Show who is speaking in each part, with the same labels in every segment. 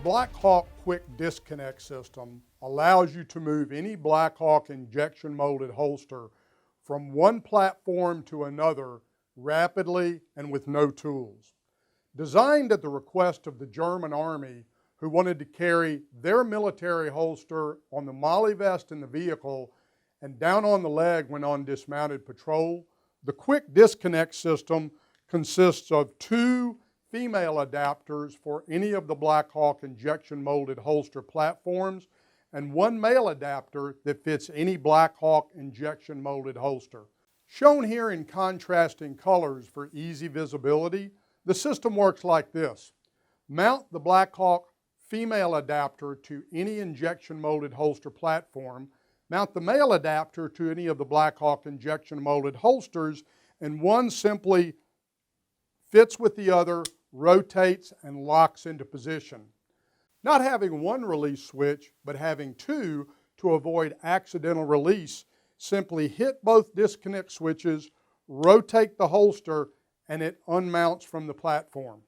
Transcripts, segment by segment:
Speaker 1: Blackhawk Quick Disconnect System allows you to move any Blackhawk injection molded holster from one platform to another rapidly and with no tools. Designed at the request of the German Army, who wanted to carry their military holster on the MOLLE vest in the vehicle and down on the leg when on dismounted patrol, the Quick Disconnect System consists of two female adapters for any of the Blackhawk injection molded holster platforms and one male adapter that fits any Blackhawk injection molded holster. Shown here in contrasting colors for easy visibility, the system works like this. Mount the Blackhawk female adapter to any injection molded holster platform, mount the male adapter to any of the Blackhawk injection molded holsters, and one simply fits with the other, rotates, and locks into position. Not having one release switch, but having two to avoid accidental release, simply hit both disconnect switches, rotate the holster, and it unmounts from the platform.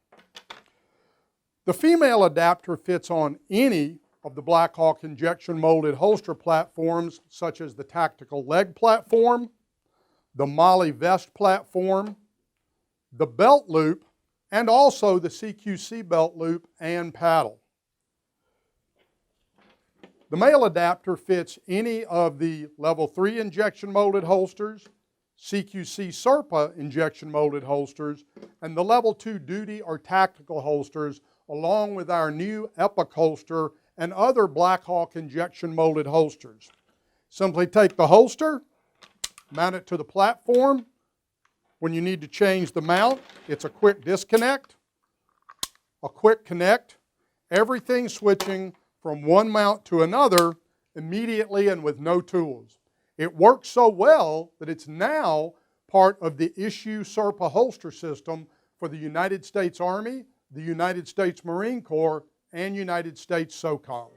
Speaker 1: The female adapter fits on any of the Blackhawk injection molded holster platforms, such as the Tactical Leg platform, the MOLLE vest platform, the belt loop, and also the CQC belt loop and paddle. The male adapter fits any of the Level 3 injection molded holsters, CQC Serpa injection molded holsters, and the Level 2 duty or tactical holsters, along with our new Epic holster and other Blackhawk injection molded holsters. Simply take the holster, mount it to the platform. When you need to change the mount, it's a quick disconnect, a quick connect, everything switching from one mount to another immediately and with no tools. It works so well that it's now part of the issue Serpa holster system for the United States Army, the United States Marine Corps, and United States SOCOM.